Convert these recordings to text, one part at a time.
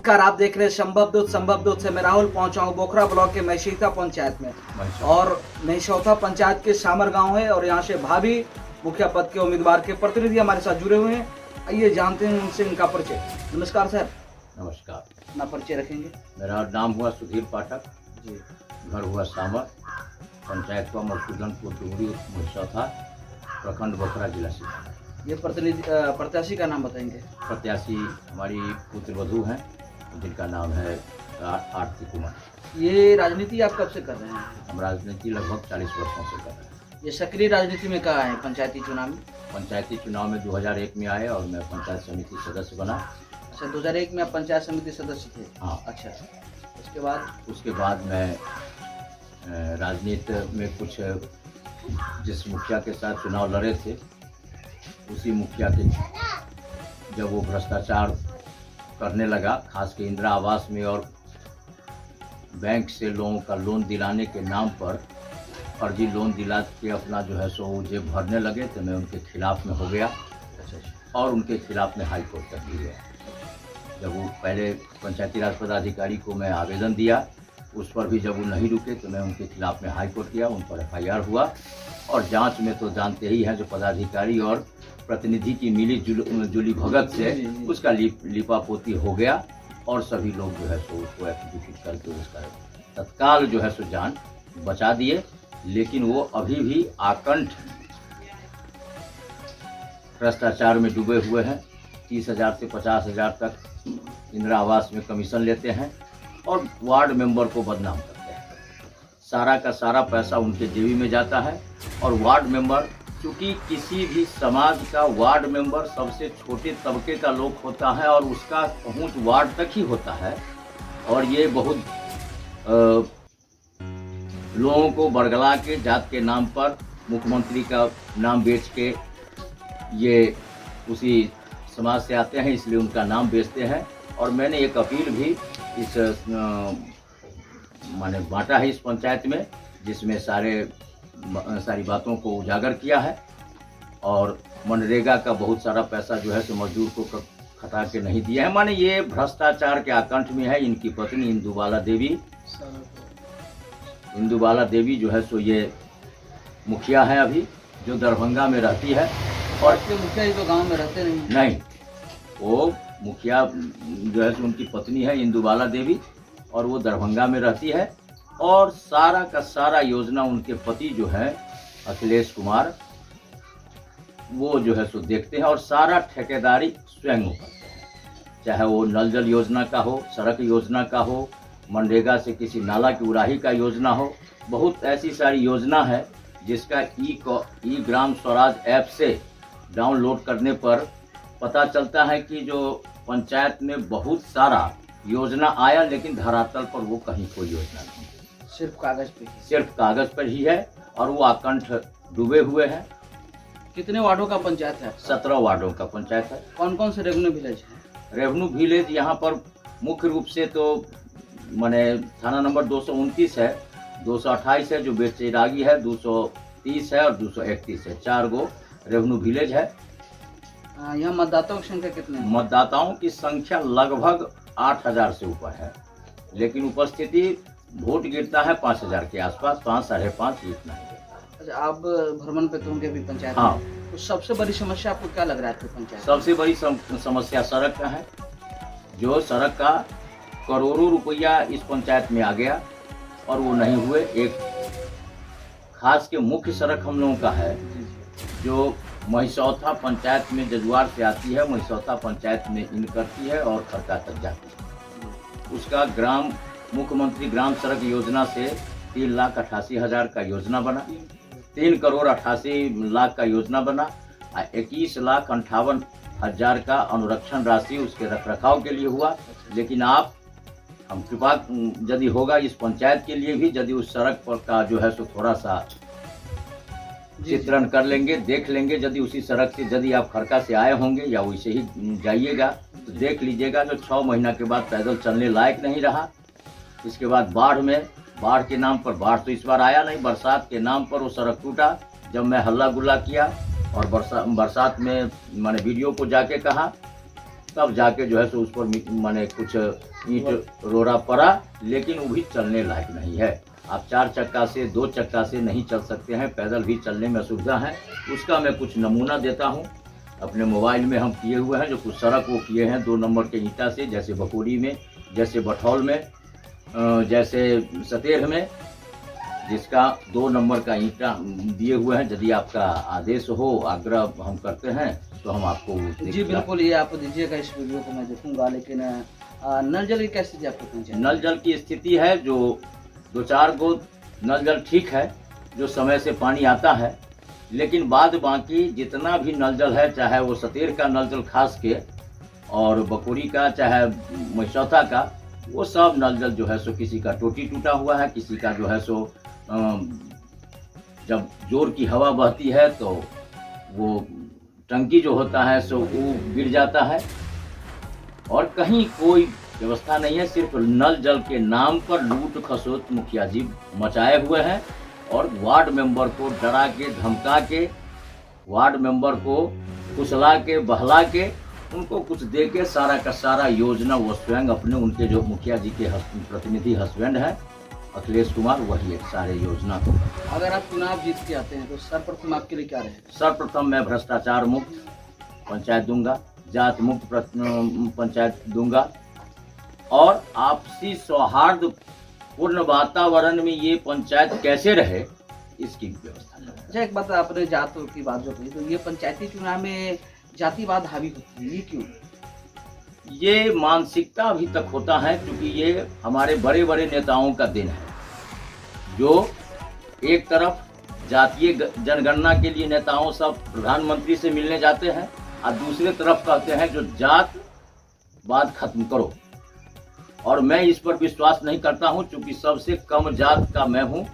नमस्कार, आप देख रहे हैं संभव दूत से मैं राहुल पहुंचा हूं बोखरा ब्लॉक के महिषौता पंचायत में। और महिषौता पंचायत के सामर गांव है और यहां से भावी मुखिया पद के उम्मीदवार के प्रतिनिधि हमारे साथ जुड़े हुए हैं। आइए जानते हैं उनसे इनका परिचय। नमस्कार सर। नमस्कार। अपना परिचय रखेंगे? मेरा नाम हुआ सुधीर पाठक जी। घर हुआ सामर, पंचायत हुआ मधुसूदनपुर डुंगरी महिषौता, प्रखंड बोखरा, जिला सीतामढ़ी। ये प्रत्याशी का नाम बताएंगे? प्रत्याशी हमारी पुत्रवधू हैं जिनका नाम है आरती कुमार। ये राजनीति आप कब से कर रहे हैं? हम राजनीति लगभग 40 वर्षों से कर रहे हैं। ये सक्रिय राजनीति में कहाँ है? पंचायती चुनाव में? पंचायती चुनाव में 2001 में आए और मैं पंचायत समिति सदस्य बना। अच्छा, 2001 में आप पंचायत समिति सदस्य थे? हाँ। अच्छा, उसके बाद मैं राजनीति में कुछ जिस मुखिया के साथ चुनाव लड़े थे उसी मुखिया के जब वो भ्रष्टाचार करने लगा, खासकर इंदिरा आवास में और बैंक से लोगों का लोन दिलाने के नाम पर फर्जी लोन दिला के अपना जो है सो जेब भरने लगे, तो मैं उनके खिलाफ में हो गया और उनके खिलाफ में हाई कोर्ट तक भी गया। जब वो पहले पंचायती राज पदाधिकारी को मैं आवेदन दिया, उस पर भी जब वो नहीं रुके तो मैं उनके खिलाफ में हाई कोर्ट किया, उन पर FIR हुआ। और जांच में तो जानते ही हैं जो पदाधिकारी और प्रतिनिधि की मिली जुली भगत से उसका लिपापोती हो गया और सभी लोग जो है सो उसको एक्टिविट करके उसका तत्काल जो है सो जान बचा दिए। लेकिन वो अभी भी आकंठ भ्रष्टाचार में डूबे हुए हैं। 30,000 से 50,000 तक इंदिरा आवास में कमीशन लेते हैं और वार्ड मेंबर को बदनाम करते हैं। सारा का सारा पैसा उनके जेबी में जाता है और वार्ड मेंबर, क्योंकि किसी भी समाज का वार्ड मेंबर सबसे छोटे तबके का लोग होता है और उसका पहुंच वार्ड तक ही होता है। और ये बहुत लोगों को बरगला के जात के नाम पर मुख्यमंत्री का नाम बेच के ये उसी समाज से आते हैं, इसलिए उनका नाम बेचते हैं। और मैंने एक अपील भी इस माने बांटा है इस पंचायत में, जिसमें सारी बातों को उजागर किया है। और मनरेगा का बहुत सारा पैसा जो है सो मजदूर को खता के नहीं दिया है। माने ये भ्रष्टाचार के आकंठ में है। इनकी पत्नी इंदुबाला देवी जो है सो ये मुखिया है अभी, जो दरभंगा में रहती है। और मुखिया ही तो गाँव में रहते नहीं, वो मुखिया जो है सो उनकी पत्नी है इंदुबाला देवी और वो दरभंगा में रहती है। और सारा का सारा योजना उनके पति जो है अखिलेश कुमार, वो जो है सो देखते हैं और सारा ठेकेदारी स्वयं वो करते हैं। चाहे वो नल जल योजना का हो, सड़क योजना का हो, मनरेगा से किसी नाला की उड़ाही का योजना हो, बहुत ऐसी सारी योजना है जिसका ई ग्राम स्वराज ऐप से डाउनलोड करने पर पता चलता है कि जो पंचायत में बहुत सारा योजना आया, लेकिन धरातल पर वो कहीं कोई योजना नहीं, सिर्फ कागज पर ही है और वो आकंठ डूबे हुए हैं। कितने वार्डों का पंचायत है? 17 वार्डों का पंचायत है। कौन कौन से रेवेन्यू विलेज है? रेवेन्यू विलेज यहाँ पर मुख्य रूप से तो माने थाना नंबर 229 है, 228 है जो बेचेरागी है, 230 है और 231 है। 4 गो रेवेन्यू विलेज है। यहाँ मतदाताओं की संख्या कितने है? मतदाताओं की संख्या लगभग 8,000 से ऊपर है, लेकिन उपस्थिति वोट गिरता है 5,000 के आसपास, 5 साढ़े 5 इतना ही। अच्छा, आप भ्रमण पे तो होंगे भी पंचायत? हाँ। तो सबसे बड़ी समस्या आपको क्या लग रहा है पंचायत? सबसे बड़ी समस्या सड़क का है। जो सड़क का करोड़ों रुपया इस पंचायत में आ गया और वो नहीं हुए। एक खास के मुख्य सड़क हम लोगों का है जो महिषौता पंचायत में जजुआर से आती है, महिषौता पंचायत में इन करती है और खड़का तक जाती है। उसका मुख्यमंत्री ग्राम सड़क योजना से 3,88,000 का योजना बना, 3,88,00,000 का योजना बना, 21,58,000 का अनुरक्षण राशि उसके रखरखाव के लिए हुआ। लेकिन हम कृपा यदि होगा इस पंचायत के लिए भी, यदि उस सड़क पर का जो है सो थोड़ा सा चित्रण कर लेंगे, देख लेंगे। यदि उसी सड़क से यदि आप खड़का से आए होंगे या वैसे ही जाइएगा तो देख लीजिएगा जो 6 महीना के बाद पैदल चलने लायक नहीं रहा। इसके बाद बाढ़ के नाम पर, बाढ़ तो इस बार आया नहीं, बरसात के नाम पर वो सड़क टूटा। जब मैं हल्ला गुल्ला किया और बरसात में मैंने वीडियो को जाके कहा, तब जाके जो है सो उस पर मैंने कुछ ईंट रोड़ा पड़ा, लेकिन वो भी चलने लायक नहीं है। आप 4 चक्का से 2 चक्का से नहीं चल सकते हैं, पैदल भी चलने में असुविधा है। उसका मैं कुछ नमूना देता हूँ। अपने मोबाइल में हम किए हुए हैं, जो कुछ सड़क वो किए हैं 2 नंबर के ईंटा से, जैसे बकोरी में, जैसे बठौल में, जैसे सतेर में, जिसका 2 नंबर का ईंटा दिए हुए हैं। यदि आपका आदेश हो, आग्रह हम करते हैं तो हम आपको जी बिल्कुल, ये आप दीजिएगा, इस वीडियो को मैं देखूंगा। लेकिन नल जल की क्या स्थिति आपको पंचायत? नल जल की स्थिति है, जो 2-4 गो नल जल ठीक है, जो समय से पानी आता है, लेकिन बाद बाकी जितना भी नल जल है, चाहे वो सतेर का नल जल खास के और बकोरी का, चाहे मैसौथा का, वो सब नल जल जो है सो किसी का टोटी टूटा हुआ है, किसी का जो है सो जब जोर की हवा बहती है तो वो टंकी जो होता है सो वो गिर जाता है, और कहीं कोई व्यवस्था नहीं है। सिर्फ नल जल के नाम पर लूट खसोट मुखिया जी मचाए हुए हैं, और वार्ड मेंबर को डरा के, धमका के, वार्ड मेंबर को फुसला के, बहला के, उनको कुछ दे के सारा का सारा योजना वो स्वयं अपने, उनके जो मुखिया जी के प्रतिनिधि हस्बैंड है अखिलेश कुमार, वही एक सारे योजना को। अगर आप चुनाव जीत के आते हैं तो सर्वप्रथम आपके लिए क्या रहेगा? सर्वप्रथम मैं भ्रष्टाचार मुक्त पंचायत दूंगा, जात मुक्त पंचायत दूंगा, और आपसी सौहार्द पूर्ण वातावरण में ये पंचायत कैसे रहे, इसकी व्यवस्था करें। अच्छा, एक बात, आपने जातों की बात जो कही, तो ये पंचायती चुनाव में जातिवाद हावी होती है, ये क्यों? ये मानसिकता अभी तक होता है, क्योंकि ये हमारे बड़े बड़े नेताओं का दिन है, जो एक तरफ जातीय जनगणना के लिए नेताओं सब प्रधानमंत्री से मिलने जाते हैं, और दूसरे तरफ कहते हैं जो जातवाद खत्म करो। और मैं इस पर विश्वास नहीं करता हूं, क्योंकि सबसे कम जात का मैं हूं,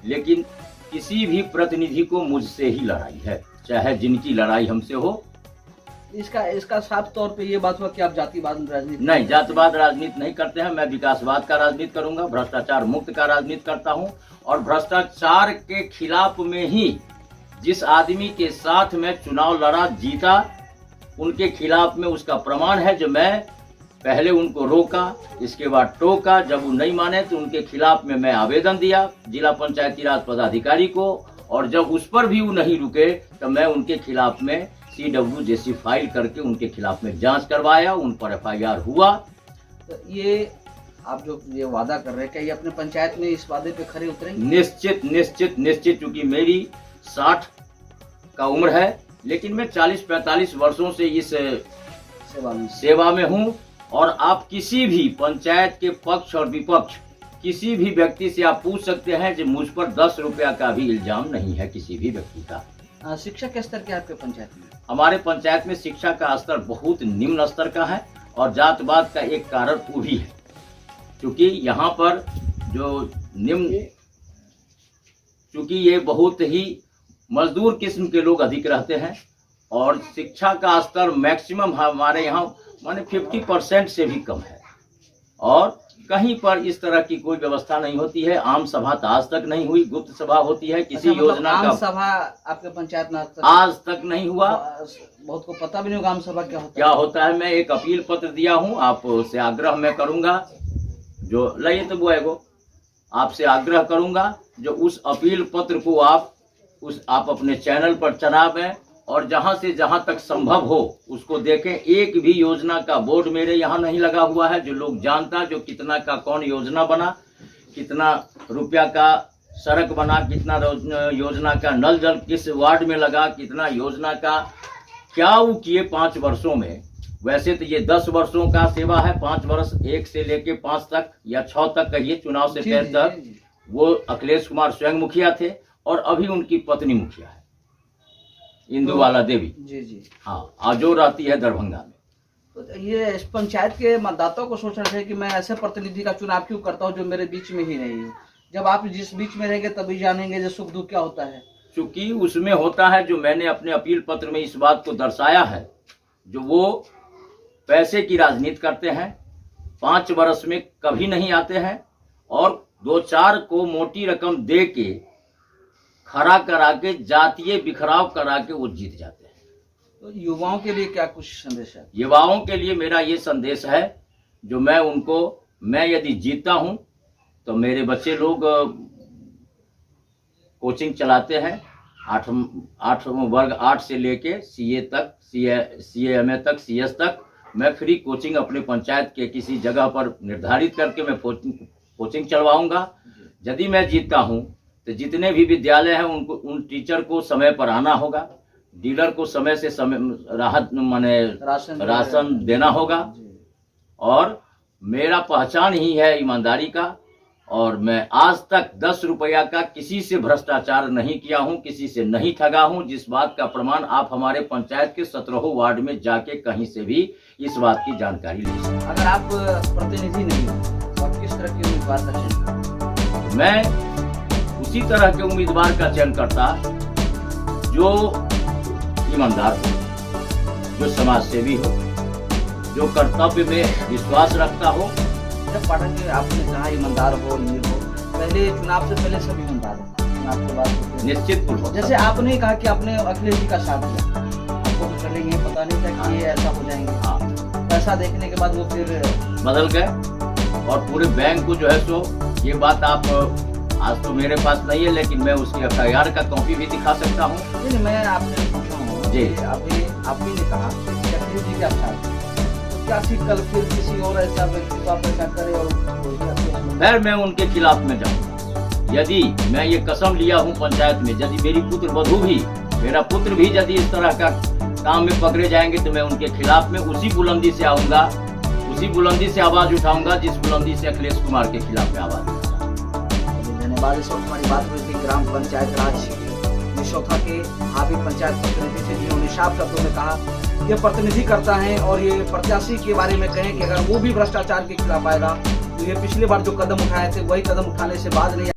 लेकिन किसी भी प्रतिनिधि को मुझसे ही लड़ाई है, चाहे जिनकी लड़ाई हमसे हो। इसका साफ तौर पे ये बात हुआ कि आप जातिवाद राजनीति नहीं, जातिवाद राजनीति नहीं करते हैं। मैं विकासवाद का राजनीति करूंगा, भ्रष्टाचार मुक्त का राजनीति करता हूं, और भ्रष्टाचार के खिलाफ में ही जिस आदमी के साथ मैं चुनाव लड़ा, जीता, उनके खिलाफ में उसका प्रमाण है, जो मैं पहले उनको रोका, इसके बाद टोका, जब वो नहीं माने तो उनके खिलाफ में मैं आवेदन दिया जिला पंचायती राज पदाधिकारी को, और जब उस पर भी वो नहीं रुके तो मैं उनके खिलाफ में CW जैसी फाइल करके उनके खिलाफ में जांच करवाया, उन पर FIR हुआ। तो ये आप जो ये वादा कर रहे हैं, क्या ये अपने पंचायत में इस वादे पे खरे उतरेंगे? निश्चित निश्चित निश्चित, क्योंकि मेरी 60 का उम्र है, लेकिन मैं 40-45 वर्षों से इस सेवा में हूं, और आप किसी भी पंचायत के पक्ष और विपक्ष किसी भी व्यक्ति से आप पूछ सकते हैं कि मुझ पर 10 रुपया का भी इल्जाम नहीं है किसी भी व्यक्ति का। शिक्षा के स्तर क्या आपके पंचायत में? हमारे पंचायत में शिक्षा का स्तर बहुत निम्न स्तर का है, और जातवाद का एक कारण वो भी है, क्योंकि यहाँ पर जो निम्न, क्योंकि ये बहुत ही मजदूर किस्म के लोग अधिक रहते हैं, और शिक्षा का स्तर मैक्सिमम हमारे यहाँ माने 50% से भी कम है, और कहीं पर इस तरह की कोई व्यवस्था नहीं होती है। आम सभा तो आज तक नहीं हुई, गुप्त सभा होती है किसी योजना का। आम सभा आपके पंचायत में आज तक नहीं हुआ, बहुत को पता भी नहीं होगा आम सभा क्या होता है। मैं एक अपील पत्र दिया हूं, आपसे आग्रह मैं करूंगा, जो लइए तो वो आपसे आग्रह करूंगा, जो उस अपील पत्र को आप अपने चैनल पर चलावें, और जहां से जहां तक संभव हो उसको देखें। एक भी योजना का बोर्ड मेरे यहाँ नहीं लगा हुआ है, जो लोग जानता, जो कितना का कौन योजना बना, कितना रुपया का सड़क बना, कितना योजना का नल जल किस वार्ड में लगा, कितना योजना का क्या वो किए 5 वर्षों में। वैसे तो ये 10 वर्षों का सेवा है, 5 वर्ष 1 से लेके 5 तक या 6 तक कहिए, चुनाव से पहले तक वो अखिलेश कुमार स्वयं मुखिया थे, और अभी उनकी पत्नी मुखिया है, इंदुवाला देवी जी हाँ, आज जो रहती है दरभंगा में। तो ये इस पंचायत के मतदाताओं को सोचना चाहिए कि मैं ऐसे प्रतिनिधि का चुनाव क्यों करता हूँ जो मेरे बीच में ही नहीं है। जब आप जिस बीच में रहेंगे तभी जानेंगे जो सुख दुख क्या होता है। चूंकि उसमें होता है, जो मैंने अपने अपील पत्र में इस बात को दर्शाया है, जो वो पैसे की राजनीति करते हैं, 5 वर्ष में कभी नहीं आते हैं, और 2-4 को मोटी रकम दे के खड़ा करा के जातीय बिखराव करा के वो जीत जाते हैं। तो युवाओं के लिए क्या कुछ संदेश है? युवाओं के लिए मेरा ये संदेश है, जो मैं यदि जीतता हूं तो मेरे बच्चे लोग कोचिंग चलाते हैं, 8 वर्ग 8 से लेके सीए तक, CAMA तक, CS तक मैं फ्री कोचिंग अपने पंचायत के किसी जगह पर निर्धारित करके मैं कोचिंग चलवाऊंगा। यदि मैं जीतता हूं तो जितने भी विद्यालय हैं उनको, उन टीचर को समय पर आना होगा, डीलर को समय से राहत माने राशन देना होगा। और मेरा पहचान ही है ईमानदारी का, और मैं आज तक 10 रुपया का किसी से भ्रष्टाचार नहीं किया हूं, किसी से नहीं ठगा हूं, जिस बात का प्रमाण आप हमारे पंचायत के 17 वार्ड में जाके कहीं से भी इस बात की जानकारी ले सकते हैं। अगर आप प्रतिनिधि नहीं हो तो आप किस तरह के उम्मीदवार का चयन करते? मैं उसी तरह के उम्मीदवार का चयन करता जो ईमानदार हो, जो समाज सेवी हो, जो कर्तव्य में विश्वास रखता हो। जब पाठक आपने कहा ईमानदार हो, नीर हो, पहले चुनाव से पहले सब ईमानदार हो, चुनाव के बाद निश्चित रूप से। जैसे आपने कहा कि आपने अखिलेश जी का साथ दिया, आपको तो पहले ये पता नहीं था कि ये ऐसा हो जाएंगे। हाँ, पैसा देखने के बाद वो फिर बदल गए और पूरे बैंक को जो है सो, ये बात आप आज तो मेरे पास नहीं है लेकिन मैं उसकी FIR का कॉपी भी दिखा सकता हूँ। नहीं, मैं आपसे पूछा हूँ जी, अभी आप ही ने कहा कि अखिलेश जी का साथ, तो क्या ठीक कल फिर किसी और ऐसा व्यक्ति को आप ऐसा करे और खैर मैं उनके खिलाफ में जाऊँ। यदि मैं ये कसम लिया हूँ पंचायत में, यदि मेरी पुत्र वधू भी, मेरा पुत्र भी यदि इस तरह का काम में पकड़े जाएंगे तो मैं उनके खिलाफ में उसी बुलंदी से आऊंगा, उसी बुलंदी से आवाज उठाऊंगा जिस बुलंदी से अखिलेश कुमार के खिलाफ में आवाज। धन्यवाद। इस वक्त हमारी बात हुई थी ग्राम पंचायत राज निशौथा के भावी पंचायत प्रतिनिधि से, जिन्होंने साफ शब्दों में कहा ये प्रतिनिधि करता है और ये प्रत्याशी के बारे में कहें कि अगर वो भी भ्रष्टाचार के खिलाफ आएगा तो ये पिछली बार जो कदम उठाए थे वही कदम उठाने से बाज नहीं